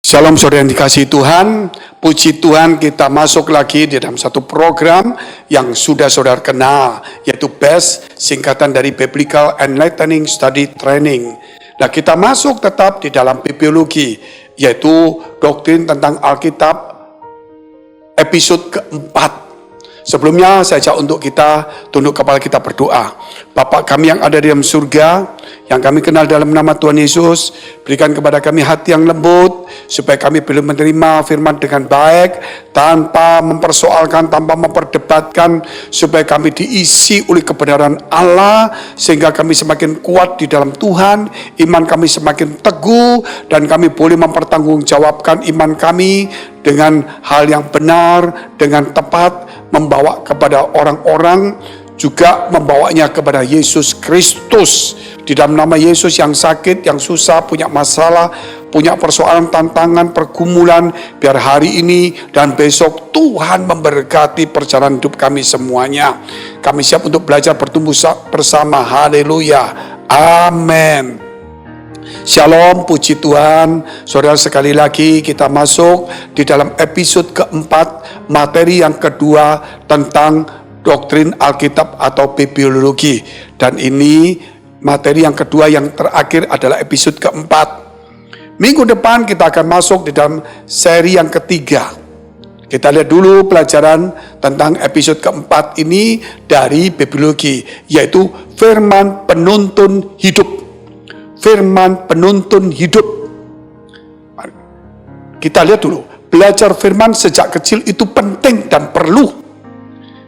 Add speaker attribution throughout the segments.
Speaker 1: Shalom saudara yang dikasihi Tuhan, puji Tuhan kita masuk lagi di dalam satu program yang sudah saudara kenal, yaitu BEST, singkatan dari Biblical Enlightening Study Training. Nah, kita masuk tetap di dalam bibliologi, yaitu doktrin tentang Alkitab episode keempat. Sebelumnya saya ajak untuk kita tunduk kepala kita berdoa. Bapa kami yang ada di dalam surga, yang kami kenal dalam nama Tuhan Yesus, berikan kepada kami hati yang lembut, supaya kami boleh menerima firman dengan baik, tanpa mempersoalkan, tanpa memperdebatkan, supaya kami diisi oleh kebenaran Allah, sehingga kami semakin kuat di dalam Tuhan, iman kami semakin teguh, dan kami boleh mempertanggungjawabkan iman kami dengan hal yang benar, dengan tepat, membawa kepada orang-orang, juga membawanya kepada Yesus Kristus. Di dalam nama Yesus yang sakit, yang susah, punya masalah, punya persoalan, tantangan, pergumulan, biar hari ini dan besok Tuhan memberkati perjalanan hidup kami semuanya. Kami siap untuk belajar bertumbuh bersama. Haleluya. Amin. Shalom, puji Tuhan. Saudara, sekali lagi kita masuk di dalam episode keempat, materi yang kedua tentang doktrin Alkitab atau bibliologi. Dan ini materi yang kedua yang terakhir adalah episode keempat. Minggu depan kita akan masuk di dalam seri yang ketiga. Kita lihat dulu pelajaran tentang episode keempat ini dari bibliologi, yaitu firman penuntun hidup. Firman penuntun hidup. Kita lihat dulu, belajar firman sejak kecil itu penting dan perlu.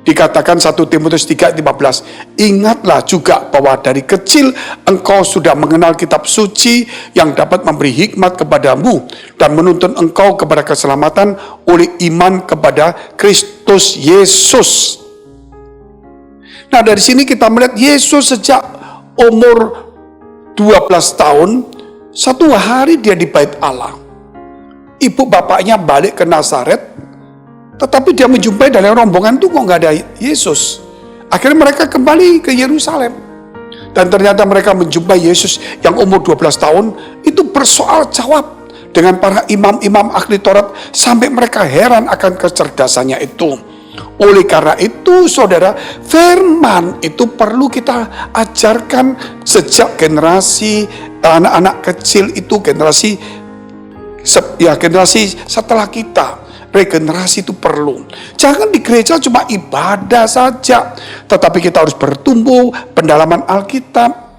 Speaker 1: Dikatakan 1 Timotius 3:15, ingatlah juga bahwa dari kecil engkau sudah mengenal kitab suci yang dapat memberi hikmat kepadamu dan menuntun engkau kepada keselamatan oleh iman kepada Kristus Yesus. Nah, dari sini kita melihat Yesus sejak umur 12 tahun, satu hari dia di bait Allah. Ibu bapaknya balik ke Nazaret, tetapi dia menjumpai dalam rombongan itu kok nggak ada Yesus. Akhirnya mereka kembali ke Yerusalem. Dan ternyata mereka menjumpai Yesus yang umur 12 tahun, itu bersoal jawab dengan para imam-imam ahli Taurat, sampai mereka heran akan kecerdasannya itu. Oleh karena itu, saudara, firman itu perlu kita ajarkan sejak generasi anak-anak kecil itu, generasi setelah kita. Regenerasi itu perlu. Jangan di gereja cuma ibadah saja, tetapi kita harus bertumbuh pendalaman Alkitab,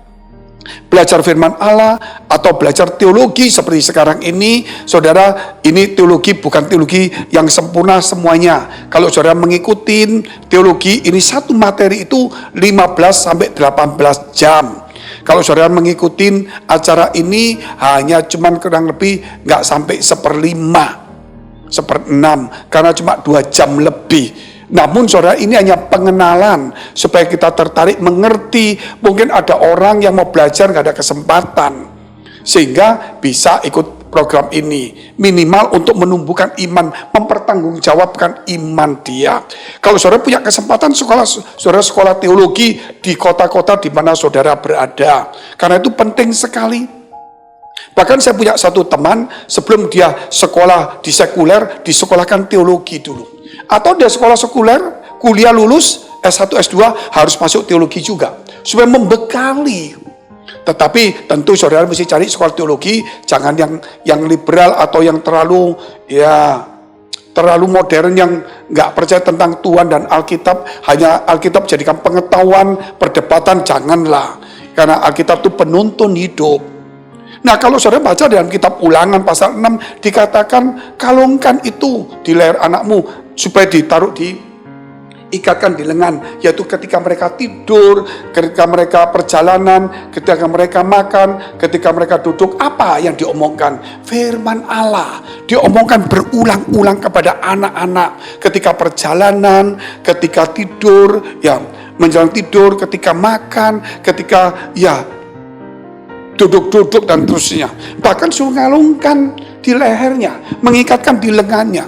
Speaker 1: belajar firman Allah, atau belajar teologi seperti sekarang ini. Saudara, ini teologi bukan teologi yang sempurna semuanya. Kalau saudara mengikuti teologi ini, satu materi itu 15 sampai 18 jam. Kalau saudara mengikuti acara ini hanya cuman kurang lebih nggak sampai 1/5, 1/6, karena cuma 2 jam lebih. Namun saudara, ini hanya pengenalan supaya kita tertarik mengerti. Mungkin ada orang yang mau belajar gak ada kesempatan, sehingga bisa ikut program ini. Minimal untuk menumbuhkan iman, mempertanggungjawabkan iman dia. Kalau saudara punya kesempatan saudara sekolah teologi di kota-kota di mana saudara berada, karena itu penting sekali. Bahkan saya punya satu teman, sebelum dia sekolah di sekuler, disekolahkan teologi dulu. Atau dia sekolah sekuler, kuliah lulus, S1, S2, harus masuk teologi juga, supaya membekali. Tetapi tentu saudara mesti cari sekolah teologi, jangan yang liberal atau yang terlalu modern, yang nggak percaya tentang Tuhan dan Alkitab, hanya Alkitab jadikan pengetahuan, perdebatan, janganlah. Karena Alkitab itu penuntun hidup. Nah, kalau saudara baca dalam kitab Ulangan pasal 6, dikatakan kalungkan itu di leher anakmu supaya diikatkan di lengan, yaitu ketika mereka tidur, ketika mereka perjalanan, ketika mereka makan, ketika mereka duduk. Apa yang diomongkan? Firman Allah diomongkan berulang-ulang kepada anak-anak ketika perjalanan, ketika tidur, menjelang tidur, ketika makan, ketika duduk-duduk dan terusnya. Bahkan suruh ngalungkan di lehernya, mengikatkan di lengannya.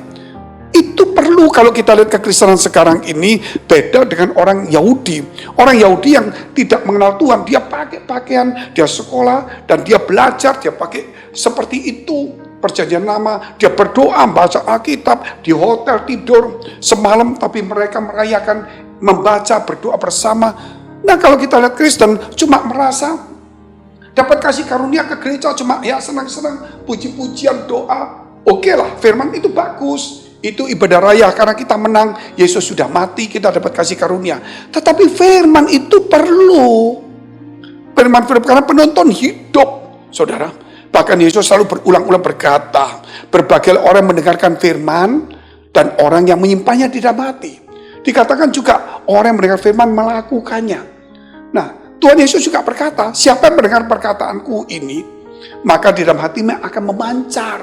Speaker 1: Itu perlu. Kalau kita lihat kekristenan sekarang ini beda dengan orang Yahudi. Orang Yahudi yang tidak mengenal Tuhan, dia pakai pakaian, dia sekolah, dan dia belajar, dia pakai seperti itu. Perjanjian Lama, dia berdoa, baca Alkitab, di hotel tidur semalam, tapi mereka merayakan, membaca, berdoa bersama. Nah kalau kita lihat Kristen, cuma merasa dapat kasih karunia ke gereja, cuma ya senang-senang, puji-pujian, doa. Oke lah, firman itu bagus. Itu ibadah raya karena kita menang, Yesus sudah mati, kita dapat kasih karunia. Tetapi firman itu perlu. Firman-firman karena penonton hidup, saudara. Bahkan Yesus selalu berulang-ulang berkata, berbagai orang mendengarkan firman dan orang yang menyimpannya tidak mati. Dikatakan juga orang yang mendengar firman melakukannya. Nah, Tuhan Yesus juga berkata, siapa yang mendengar perkataanku ini, maka di dalam hatinya akan memancar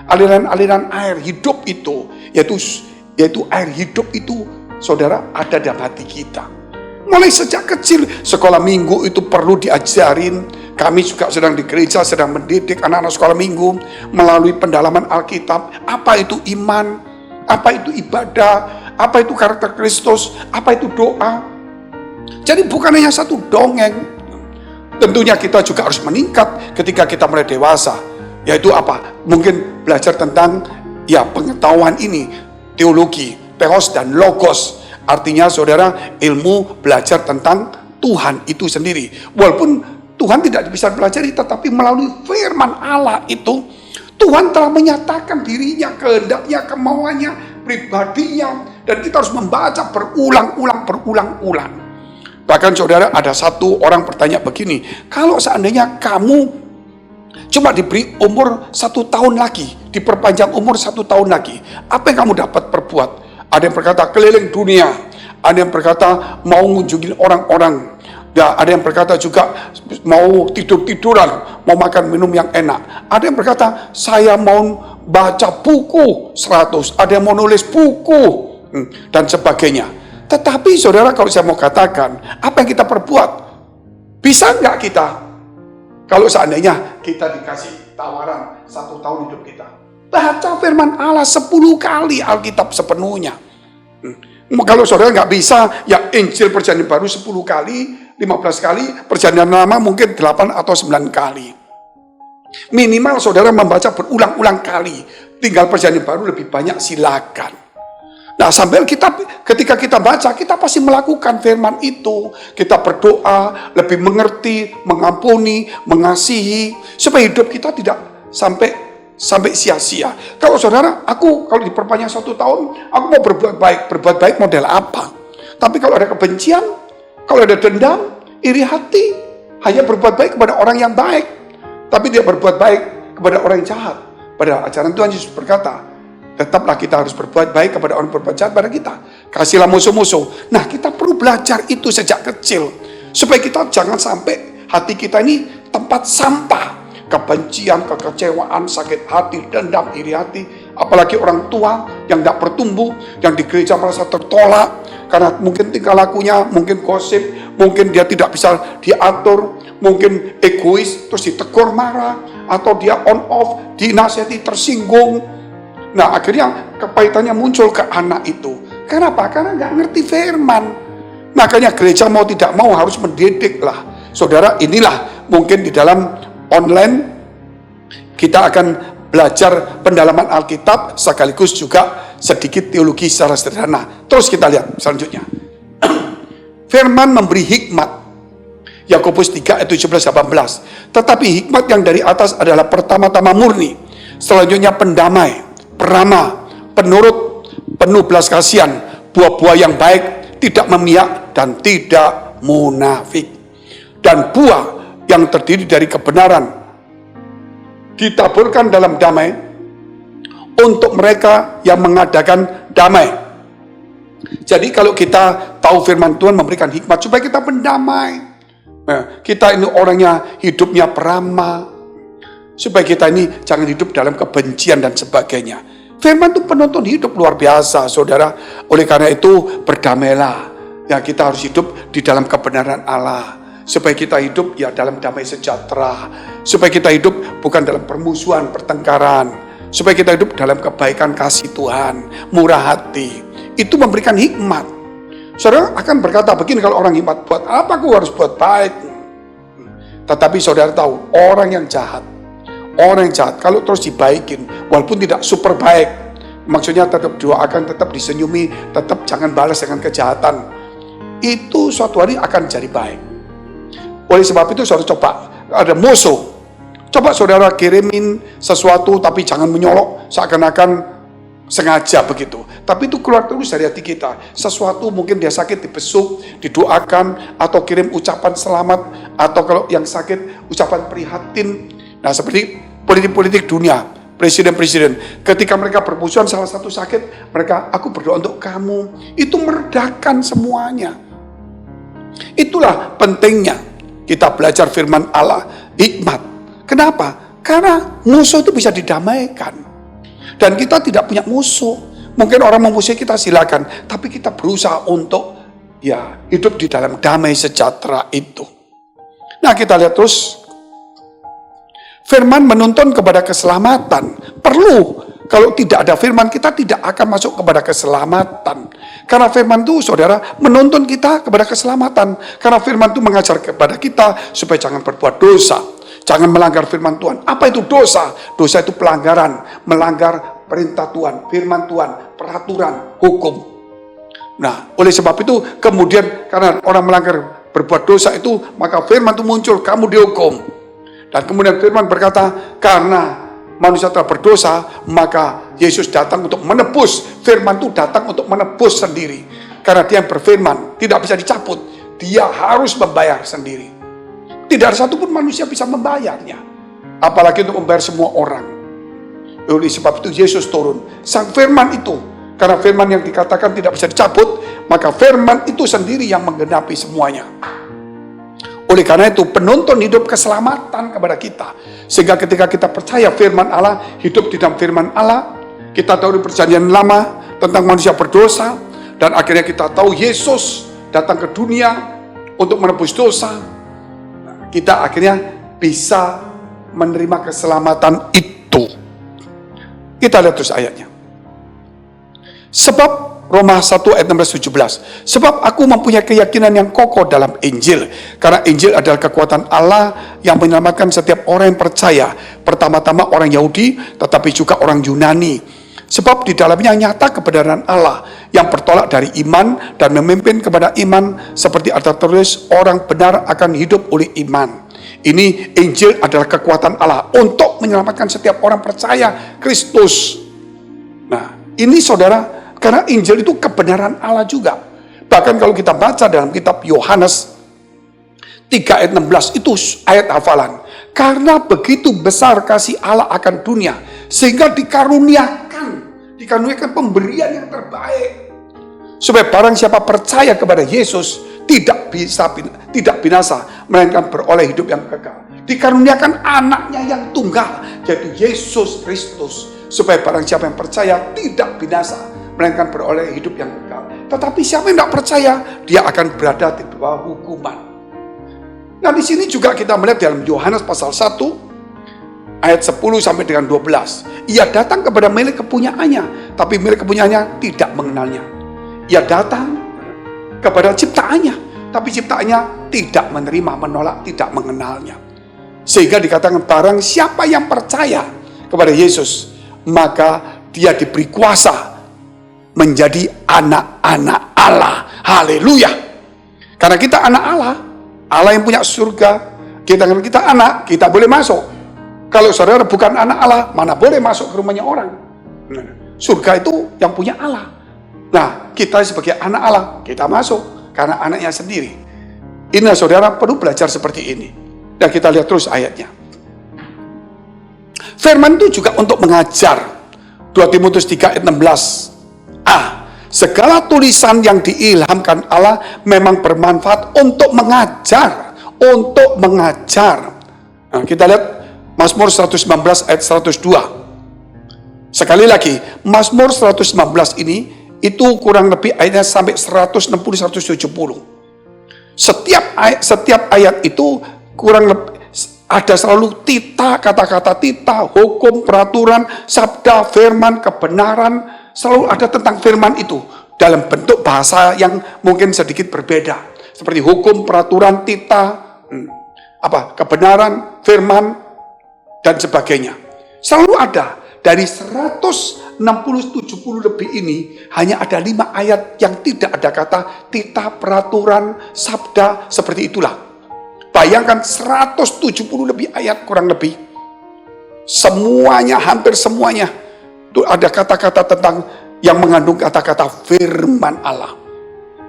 Speaker 1: aliran-aliran air hidup itu, yaitu air hidup itu, saudara, ada dalam hati kita. Mulai sejak kecil, sekolah minggu itu perlu diajarin. Kami juga sedang di gereja, sedang mendidik anak-anak sekolah minggu melalui pendalaman Alkitab. Apa itu iman? Apa itu ibadah? Apa itu karakter Kristus? Apa itu doa? Jadi bukan hanya satu dongeng. Tentunya kita juga harus meningkat ketika kita mulai dewasa. Yaitu apa? Mungkin belajar tentang pengetahuan ini, teologi, theos dan logos. Artinya saudara, ilmu belajar tentang Tuhan itu sendiri. Walaupun Tuhan tidak bisa pelajari, tetapi melalui firman Allah itu, Tuhan telah menyatakan dirinya, kehendaknya, kemauannya, pribadinya, dan kita harus membaca berulang-ulang. Bahkan saudara, ada satu orang bertanya begini, kalau seandainya kamu cuma diberi umur 1 tahun lagi, diperpanjang umur 1 tahun lagi, apa yang kamu dapat perbuat? Ada yang berkata keliling dunia, ada yang berkata mau mengunjungi orang-orang, ada yang berkata juga mau tidur-tiduran, mau makan minum yang enak. Ada yang berkata saya mau baca buku 100, ada yang mau nulis buku dan sebagainya. Tetapi saudara, kalau saya mau katakan, apa yang kita perbuat? Bisa nggak kita, kalau seandainya kita dikasih tawaran 1 tahun hidup kita, baca firman Allah 10 kali Alkitab sepenuhnya. Kalau saudara nggak bisa, ya Injil Perjanjian Baru 10 kali, 15 kali, Perjanjian Lama mungkin 8 atau 9 kali. Minimal saudara membaca berulang-ulang kali. Tinggal Perjanjian Baru lebih banyak, silakan. Nah, sambil ketika kita baca, kita pasti melakukan firman itu. Kita berdoa, lebih mengerti, mengampuni, mengasihi, supaya hidup kita tidak sampai sia-sia. Kalau saudara, kalau diperpanjang 1 tahun, aku mau berbuat baik model apa? Tapi kalau ada kebencian, kalau ada dendam, iri hati, hanya berbuat baik kepada orang yang baik, tapi dia berbuat baik kepada orang yang jahat. Pada ajaran Tuhan Yesus berkata, tetaplah kita harus berbuat baik kepada orang yang berbuat jahat pada kita. Kasihlah musuh-musuh. Nah, kita perlu belajar itu sejak kecil, supaya kita jangan sampai hati kita ini tempat sampah. Kebencian, kekecewaan, sakit hati, dendam, iri hati. Apalagi orang tua yang tidak bertumbuh, yang di gereja merasa tertolak, karena mungkin tingkah lakunya, mungkin gosip, mungkin dia tidak bisa diatur, mungkin egois, terus ditegur marah, atau dia on off, dinasihati, tersinggung. Nah, akhirnya kepahitannya muncul ke anak itu. Kenapa? Karena nggak ngerti firman. Makanya gereja mau tidak mau harus mendidik lah. Saudara, inilah mungkin di dalam online kita akan belajar pendalaman Alkitab sekaligus juga sedikit teologi secara sederhana. Terus kita lihat selanjutnya. Firman memberi hikmat. Yakobus 3 ayat 17-18. Tetapi hikmat yang dari atas adalah pertama-tama murni, selanjutnya pendamai, peramah, penurut, penuh belas kasihan, buah-buah yang baik, tidak memihak dan tidak munafik. Dan buah yang terdiri dari kebenaran ditaburkan dalam damai untuk mereka yang mengadakan damai. Jadi kalau kita tahu firman Tuhan memberikan hikmat supaya kita berdamai. Nah, kita ini orangnya hidupnya peramah, supaya kita ini jangan hidup dalam kebencian dan sebagainya. Firman itu penuntun hidup luar biasa, saudara. Oleh karena itu berdamailah. Ya, kita harus hidup di dalam kebenaran Allah. Supaya kita hidup ya dalam damai sejahtera. Supaya kita hidup bukan dalam permusuhan, pertengkaran. Supaya kita hidup dalam kebaikan kasih Tuhan, murah hati. Itu memberikan hikmat. Saudara akan berkata begini, kalau orang hikmat, buat apa aku harus buat baik? Tetapi saudara tahu, orang yang jahat, orang yang jahat, kalau terus dibaikin, walaupun tidak super baik, maksudnya tetap doakan, tetap disenyumi, tetap jangan balas dengan kejahatan, itu suatu hari akan jadi baik. Oleh sebab itu saudara coba, ada musuh, coba saudara kirimin sesuatu tapi jangan menyolok seakan-akan sengaja begitu. Tapi itu keluar terus dari hati kita. Sesuatu mungkin dia sakit dibesuk, didoakan, atau kirim ucapan selamat, atau kalau yang sakit ucapan prihatin. Nah seperti politik-politik dunia, presiden-presiden, ketika mereka bermusuhan salah satu sakit, mereka, aku berdoa untuk kamu, itu meredakan semuanya. Itulah pentingnya kita belajar firman Allah, hikmat. Kenapa? Karena musuh itu bisa didamaikan. Dan kita tidak punya musuh. Mungkin orang memusuhi kita silakan, tapi kita berusaha untuk hidup di dalam damai sejahtera itu. Nah kita lihat terus, firman menuntun kepada keselamatan. Perlu, kalau tidak ada firman kita tidak akan masuk kepada keselamatan. Karena firman itu saudara menuntun kita kepada keselamatan. Karena firman itu mengajar kepada kita supaya jangan berbuat dosa. Jangan melanggar firman Tuhan. Apa itu dosa? Dosa itu pelanggaran, melanggar perintah Tuhan, firman Tuhan, peraturan, hukum. Nah, oleh sebab itu kemudian karena orang melanggar berbuat dosa itu, maka firman itu muncul, kamu dihukum. Dan kemudian firman berkata, karena manusia telah berdosa, maka Yesus datang untuk menebus. Firman itu datang untuk menebus sendiri. Karena dia yang berfirman, tidak bisa dicabut. Dia harus membayar sendiri. Tidak ada satupun manusia bisa membayarnya. Apalagi untuk membayar semua orang. Oleh sebab itu Yesus turun. Sang firman itu, karena firman yang dikatakan tidak bisa dicabut, maka firman itu sendiri yang menggenapi semuanya. Oleh karena itu penuntun hidup keselamatan kepada kita. Sehingga ketika kita percaya firman Allah, hidup di dalam firman Allah, kita tahu di perjanjian lama tentang manusia berdosa, dan akhirnya kita tahu Yesus datang ke dunia untuk menebus dosa. Kita akhirnya bisa menerima keselamatan itu. Kita lihat terus ayatnya. Sebab Roma 1 ayat 16-17. Sebab aku mempunyai keyakinan yang kokoh dalam Injil. Karena Injil adalah kekuatan Allah yang menyelamatkan setiap orang yang percaya. Pertama-tama orang Yahudi, tetapi juga orang Yunani. Sebab di dalamnya nyata kebenaran Allah yang bertolak dari iman dan memimpin kepada iman, seperti ada tertulis, orang benar akan hidup oleh iman. Ini Injil adalah kekuatan Allah untuk menyelamatkan setiap orang percaya Kristus. Nah, ini saudara, karena Injil itu kebenaran Allah juga. Bahkan kalau kita baca dalam kitab Yohanes 3 ayat 16, itu ayat hafalan. Karena begitu besar kasih Allah akan dunia, sehingga dikaruniakan pemberian yang terbaik. Supaya barang siapa percaya kepada Yesus, tidak binasa, melainkan beroleh hidup yang kekal. Dikaruniakan anaknya yang tunggal, yaitu Yesus Kristus. Supaya barang siapa yang percaya tidak binasa, melainkan beroleh hidup yang kekal. Tetapi siapa yang tidak percaya, dia akan berada di bawah hukuman. Nah di sini juga kita melihat dalam Yohanes pasal 1 ayat 10 sampai dengan 12. Ia datang kepada milik kepunyaannya, tapi milik kepunyaannya tidak mengenalnya. Ia datang kepada ciptaannya, tapi ciptaannya tidak menerima, menolak, tidak mengenalnya. Sehingga dikatakan barang siapa yang percaya kepada Yesus, maka dia diberi kuasa menjadi anak-anak Allah. Haleluya. Karena kita anak Allah, Allah yang punya surga, kita anak, kita boleh masuk. Kalau saudara bukan anak Allah, mana boleh masuk ke rumahnya orang. Surga itu yang punya Allah. Nah, kita sebagai anak Allah, kita masuk karena anaknya sendiri. Inilah saudara perlu belajar seperti ini. Dan kita lihat terus ayatnya. Firman itu juga untuk mengajar. 2 Timotius 3 ayat 16a. Segala tulisan yang diilhamkan Allah memang bermanfaat untuk mengajar. Untuk mengajar. Nah, kita lihat Mazmur 119 ayat 102. Sekali lagi, Mazmur 119 ini itu kurang lebih ayatnya sampai 160-170. Setiap ayat itu kurang lebih ada selalu kata-kata tita, hukum, peraturan, sabda, firman, kebenaran, selalu ada tentang firman itu dalam bentuk bahasa yang mungkin sedikit berbeda. Seperti hukum, peraturan, tita, kebenaran, firman. dan sebagainya. Selalu ada. Dari 160-70 lebih ini, hanya ada 5 ayat yang tidak ada kata tita, peraturan, sabda, seperti itulah. Bayangkan 170 lebih ayat kurang lebih. Semuanya, hampir semuanya, itu ada kata-kata tentang yang mengandung kata-kata firman Allah.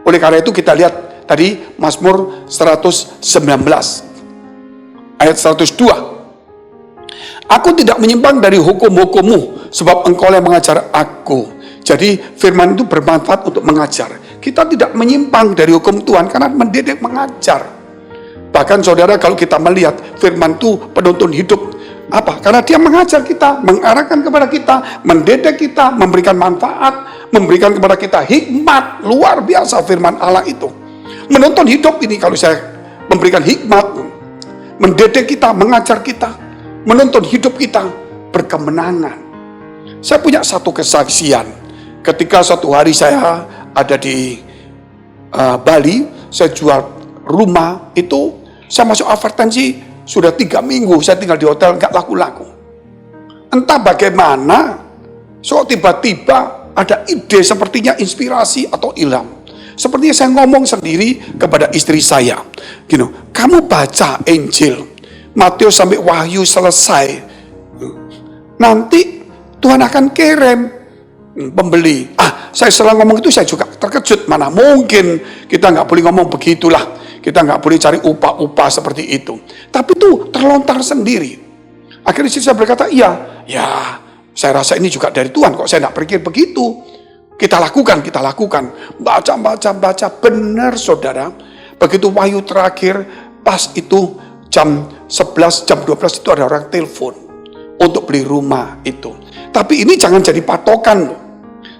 Speaker 1: Oleh karena itu kita lihat tadi Mazmur 119, ayat 102. Aku tidak menyimpang dari hukum-hukummu, sebab engkau yang mengajar aku. Jadi firman itu bermanfaat untuk mengajar. Kita tidak menyimpang dari hukum Tuhan, karena mendidik, mengajar. Bahkan saudara, kalau kita melihat firman itu penuntun hidup. Apa? Karena dia mengajar kita, mengarahkan kepada kita, mendidik kita, memberikan manfaat, memberikan kepada kita hikmat. Luar biasa firman Allah itu. Menuntun hidup ini, kalau saya memberikan hikmat, mendidik kita, mengajar kita, menuntun hidup kita berkemenangan. Saya punya satu kesaksian. Ketika suatu hari saya ada di Bali, saya jual rumah itu, saya masuk advertensi, sudah 3 minggu saya tinggal di hotel, nggak laku-laku. Entah bagaimana, so tiba-tiba ada ide, sepertinya inspirasi atau ilham. Sepertinya saya ngomong sendiri kepada istri saya, kamu baca Injil Matius sampai Wahyu selesai, nanti Tuhan akan kirim pembeli. Saya setelah ngomong itu saya juga terkejut, mana mungkin kita nggak boleh ngomong begitulah, kita nggak boleh cari upah-upah seperti itu. Tapi itu terlontar sendiri. Akhirnya saya berkata, ya saya rasa ini juga dari Tuhan, kok saya nggak pikir begitu. Kita lakukan, baca, benar saudara. Begitu Wahyu terakhir, pas itu jam 11, jam 12 itu ada orang telepon untuk beli rumah itu. Tapi ini jangan jadi patokan loh.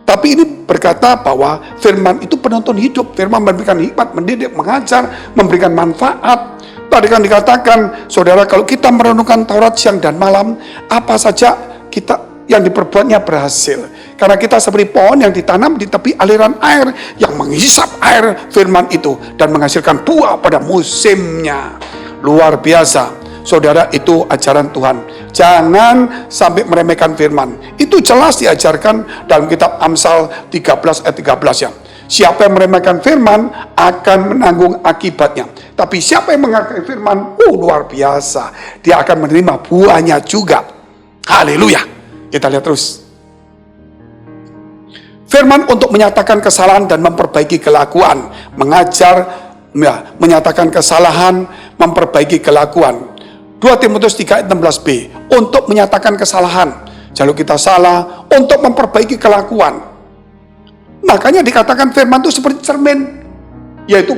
Speaker 1: Tapi ini berkata bahwa firman itu penuntun hidup. Firman memberikan hikmat, mendidik, mengajar, memberikan manfaat. Tadi kan dikatakan, saudara, kalau kita merenungkan Taurat siang dan malam, apa saja kita yang diperbuatnya berhasil. Karena kita seperti pohon yang ditanam di tepi aliran air, yang menghisap air firman itu dan menghasilkan buah pada musimnya. Luar biasa, saudara, itu ajaran Tuhan. Jangan sampai meremehkan firman. Itu jelas diajarkan dalam kitab Amsal 13 ayat 13 ya. Siapa yang meremehkan firman akan menanggung akibatnya. Tapi siapa yang menghargai firman, luar biasa, dia akan menerima buahnya juga. Haleluya. Kita lihat terus. Firman untuk menyatakan kesalahan dan memperbaiki kelakuan, mengajar, menyatakan kesalahan, memperbaiki kelakuan. 2 Timotius 3 ayat 16b, untuk menyatakan kesalahan, kalau kita salah, untuk memperbaiki kelakuan. Makanya dikatakan firman itu seperti cermin, yaitu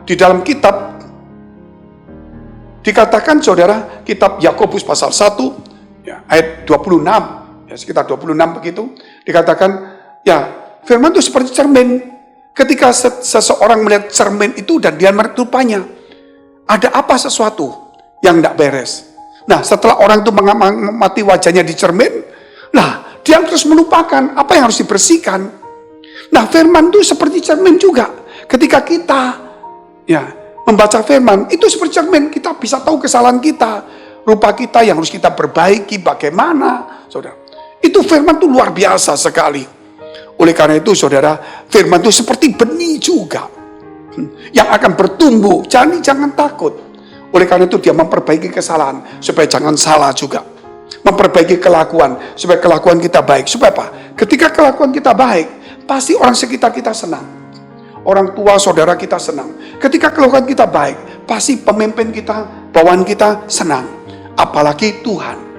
Speaker 1: di dalam kitab dikatakan, saudara, kitab Yakobus pasal 1 ayat 26, sekitar 26 begitu, dikatakan firman itu seperti cermin. Ketika seseorang melihat cermin itu dan dia melihat rupanya, ada apa sesuatu yang tidak beres. Nah, setelah orang itu mengamati wajahnya di cermin, dia terus melupakan apa yang harus dibersihkan. Nah, firman itu seperti cermin juga. Ketika kita membaca firman, itu seperti cermin, kita bisa tahu kesalahan kita, rupa kita yang harus kita perbaiki bagaimana, saudara. Itu firman itu luar biasa sekali. Oleh karena itu, saudara, firman itu seperti benih juga yang akan bertumbuh. Jangan takut. Oleh karena itu dia memperbaiki kesalahan supaya jangan salah juga. Memperbaiki kelakuan supaya kelakuan kita baik. Supaya apa? Ketika kelakuan kita baik, pasti orang sekitar kita senang. Orang tua saudara kita senang. Ketika kelakuan kita baik, pasti pemimpin kita, bawahan kita senang. Apalagi Tuhan.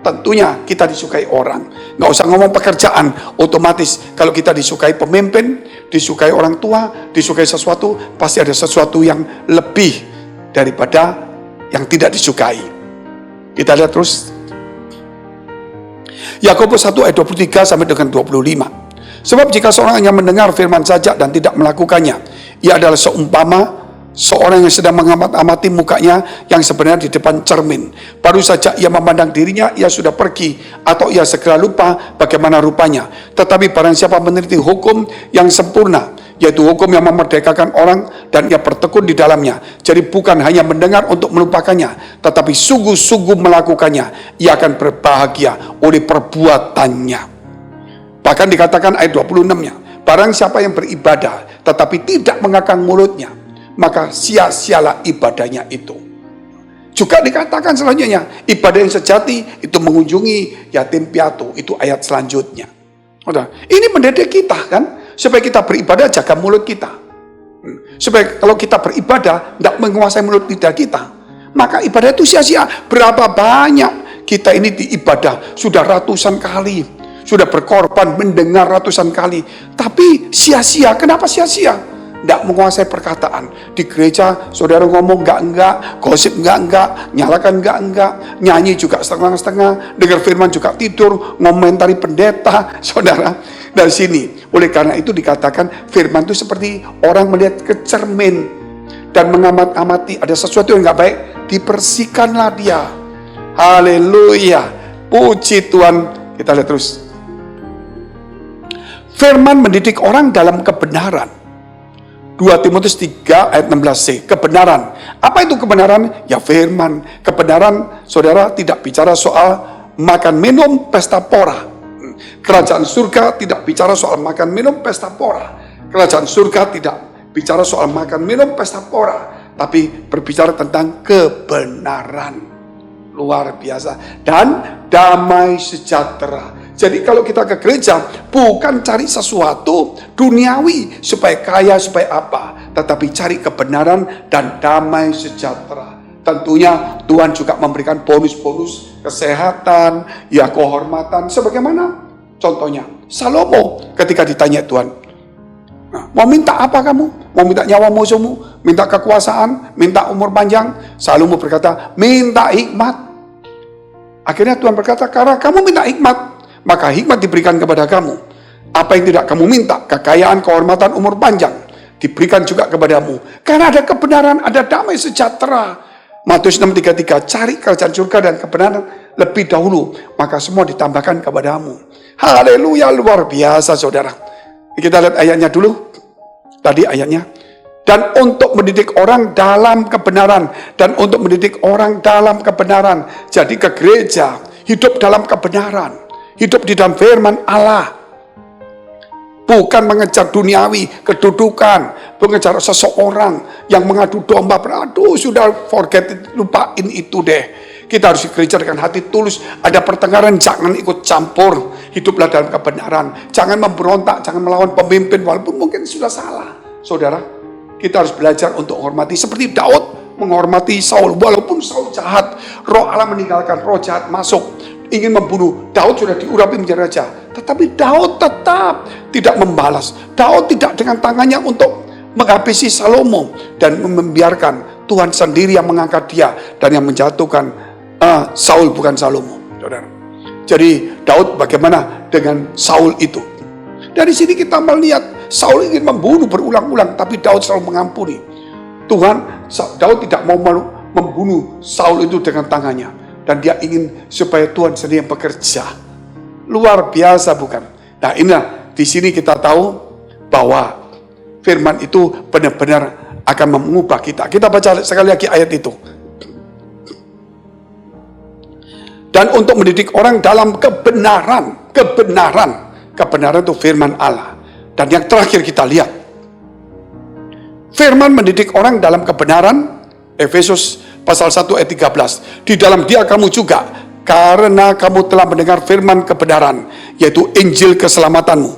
Speaker 1: Tentunya kita disukai orang. Nggak usah ngomong pekerjaan, otomatis kalau kita disukai pemimpin, disukai orang tua, disukai sesuatu, pasti ada sesuatu yang lebih daripada yang tidak disukai. Kita lihat terus. Yakobus 1 ayat 23 sampai dengan 25. Sebab jika seorang hanya mendengar firman saja dan tidak melakukannya, ia adalah seumpama seorang yang sedang mengamati mukanya yang sebenarnya di depan cermin. Baru saja ia memandang dirinya, ia sudah pergi, atau ia segera lupa bagaimana rupanya. Tetapi barang siapa meneliti hukum yang sempurna, yaitu hukum yang memerdekakan orang dan ia bertekun di dalamnya. Jadi bukan hanya mendengar untuk melupakannya, tetapi sungguh-sungguh melakukannya. Ia akan berbahagia oleh perbuatannya. Bahkan dikatakan ayat 26-nya, barang siapa yang beribadah tetapi tidak mengakang mulutnya, maka sia-sialah ibadahnya itu. Juga dikatakan selanjutnya, ibadah yang sejati itu mengunjungi yatim piatu. Itu ayat selanjutnya. Ini mendidik kita kan, supaya kita beribadah jaga mulut kita. Supaya kalau kita beribadah tidak menguasai mulut lidah kita, maka ibadah itu sia-sia. Berapa banyak kita ini diibadah sudah ratusan kali, sudah berkorban mendengar ratusan kali, tapi sia-sia. Kenapa sia-sia? Tidak menguasai perkataan. Di gereja saudara ngomong enggak, gosip enggak, nyalakan enggak, nyanyi juga setengah-setengah, dengar firman juga tidur, ngomentari pendeta, saudara. Dari sini, oleh karena itu dikatakan firman itu seperti orang melihat ke cermin dan mengamat-amati ada sesuatu yang enggak baik, dibersihkanlah dia. Haleluya, puji Tuhan. Kita lihat terus. Firman mendidik orang dalam kebenaran. 2 Timotius 3 ayat 16c, kebenaran. Apa itu kebenaran? Ya firman. Kebenaran, saudara, tidak bicara soal makan minum pesta pora. Kerajaan surga tidak bicara soal makan minum pesta pora. Kerajaan surga tidak bicara soal makan minum pesta pora, tapi berbicara tentang kebenaran. Luar biasa. Dan damai sejahtera. Jadi kalau kita ke gereja, bukan cari sesuatu duniawi, supaya kaya, supaya apa, tetapi cari kebenaran dan damai sejahtera. Tentunya Tuhan juga memberikan bonus-bonus kesehatan, ya kehormatan, sebagaimana contohnya Salomo ketika ditanya Tuhan, mau minta apa kamu? Mau minta nyawa musuhmu? Minta kekuasaan? Minta umur panjang? Salomo berkata, minta hikmat. Akhirnya Tuhan berkata, karena kamu minta hikmat, maka hikmat diberikan kepada kamu. Apa yang tidak kamu minta, kekayaan, kehormatan, umur panjang, diberikan juga kepadamu. Karena ada kebenaran, ada damai sejahtera. Matius 6:33, cari kerajaan surga dan kebenaran lebih dahulu, maka semua ditambahkan kepadamu. Haleluya, luar biasa saudara. Kita lihat ayatnya dulu. Tadi ayatnya. Dan untuk mendidik orang dalam kebenaran. Dan untuk mendidik orang dalam kebenaran. Jadi ke gereja, hidup dalam kebenaran. Hidup di dalam firman Allah. Bukan mengejar duniawi, kedudukan, mengejar seseorang yang mengadu domba. Aduh, sudah forget it, lupain itu deh. Kita harus gereja dengan hati tulus. Ada pertengkaran, jangan ikut campur. Hiduplah dalam kebenaran. Jangan memberontak, jangan melawan pemimpin walaupun mungkin sudah salah. Saudara, kita harus belajar untuk menghormati. Seperti Daud menghormati Saul. Walaupun Saul jahat, roh Allah meninggalkan, roh jahat masuk, ingin membunuh. Daud sudah diurapi menjadi raja, tetapi Daud tetap tidak membalas. Daud tidak dengan tangannya untuk menghabisi Salomo dan membiarkan Tuhan sendiri yang mengangkat dia dan yang menjatuhkan Saul, bukan Salomo, saudara. Jadi Daud bagaimana dengan Saul itu? Dari sini kita melihat Saul ingin membunuh berulang-ulang, tapi Daud selalu mengampuni. Daud tidak mau membunuh Saul itu dengan tangannya. Dan dia ingin supaya Tuhan sendiri yang bekerja. Luar biasa bukan? Nah inilah, di sini kita tahu bahwa firman itu benar-benar akan mengubah kita. Kita baca sekali lagi ayat itu. Dan untuk mendidik orang dalam kebenaran. Kebenaran itu firman Allah. Dan yang terakhir kita lihat. Firman mendidik orang dalam kebenaran. Efesus pasal 1 ayat 13. Di dalam dia kamu juga, karena kamu telah mendengar firman kebenaran, yaitu Injil keselamatanmu.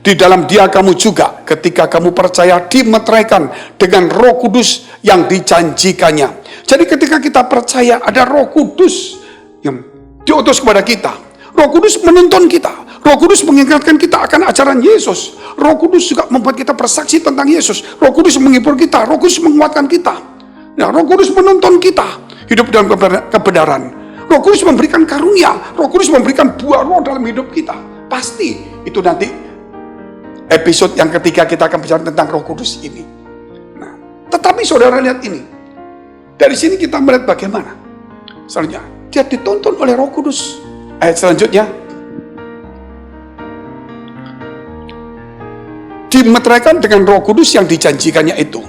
Speaker 1: Di dalam dia kamu juga, ketika kamu percaya, dimeteraikan dengan Roh Kudus yang dijanjikannya. Jadi ketika kita percaya, ada Roh Kudus yang diutus kepada kita. Roh Kudus menuntun kita. Roh Kudus mengingatkan kita akan ajaran Yesus. Roh Kudus juga membuat kita bersaksi tentang Yesus. Roh Kudus menghibur kita. Roh Kudus menguatkan kita. Nah, Roh Kudus menuntun kita hidup dalam kebenaran. Roh Kudus memberikan karunia. Roh Kudus memberikan buah roh dalam hidup kita. Pasti itu nanti episode yang ketiga kita akan bicara tentang Roh Kudus ini. Nah, tetapi saudara lihat ini. Dari sini kita melihat bagaimana. Selanjutnya, dia dituntun oleh Roh Kudus. Ayat selanjutnya. dimeteraikan dengan Roh Kudus yang dijanjikannya itu.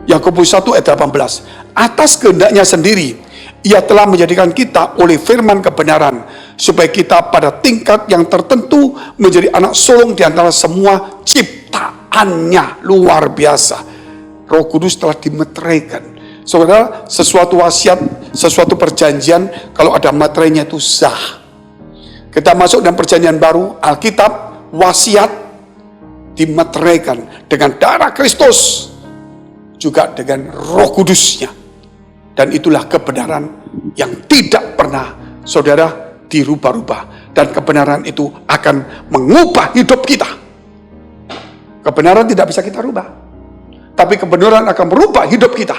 Speaker 1: Yakobus 1 ayat 18. Atas kehendaknya sendiri, Ia telah menjadikan kita oleh firman kebenaran, supaya kita pada tingkat yang tertentu menjadi anak sulung di antara semua ciptaannya. Luar biasa. Roh Kudus telah dimeteraikan. Saudara, sesuatu wasiat, sesuatu perjanjian, kalau ada materainya itu sah. Kita masuk dalam perjanjian baru, Alkitab, wasiat dimeteraikan dengan darah Kristus, juga dengan Roh Kudusnya. Dan itulah kebenaran yang tidak pernah, saudara, dirubah-rubah. Dan kebenaran itu akan mengubah hidup kita. Kebenaran tidak bisa kita rubah, tapi kebenaran akan merubah hidup kita.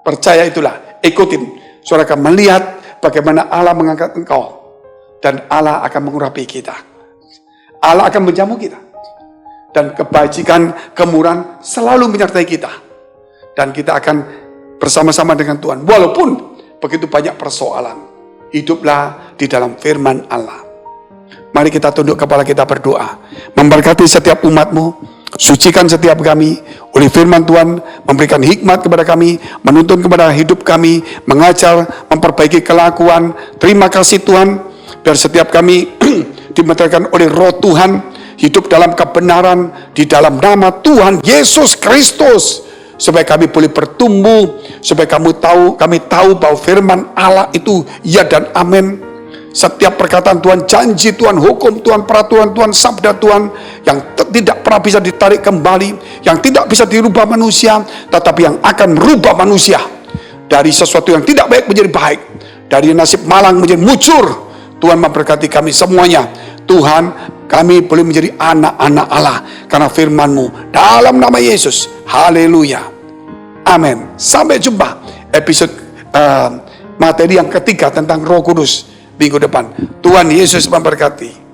Speaker 1: Percaya itulah, ikutin. Saudara akan melihat bagaimana Allah mengangkat engkau. Dan Allah akan mengurapi kita. Allah akan menjamu kita. Dan kebajikan, kemurahan selalu menyertai kita. Dan kita akan bersama-sama dengan Tuhan. Walaupun begitu banyak persoalan. Hiduplah di dalam firman Allah. Mari kita tunduk kepala kita berdoa. Memberkati setiap umat-Mu. Sucikan setiap kami oleh firman Tuhan, memberikan hikmat kepada kami, menuntun kepada hidup kami, mengajar, memperbaiki kelakuan. Terima kasih Tuhan, biar setiap kami dimeteraikan oleh Roh Tuhan, hidup dalam kebenaran di dalam nama Tuhan Yesus Kristus, supaya kami boleh bertumbuh, supaya kami tahu bahwa firman Allah itu ya dan amin. Setiap perkataan Tuhan, janji Tuhan, hukum Tuhan, peraturan Tuhan, sabda Tuhan yang tidak pernah bisa ditarik kembali, yang tidak bisa dirubah manusia, tetapi yang akan merubah manusia dari sesuatu yang tidak baik menjadi baik, dari nasib malang menjadi mujur. Tuhan memberkati kami semuanya. Tuhan, kami boleh menjadi anak-anak Allah karena firman-Mu dalam nama Yesus. Haleluya. Amin. Sampai jumpa episode materi yang ketiga tentang Roh Kudus minggu depan. Tuhan Yesus memberkati.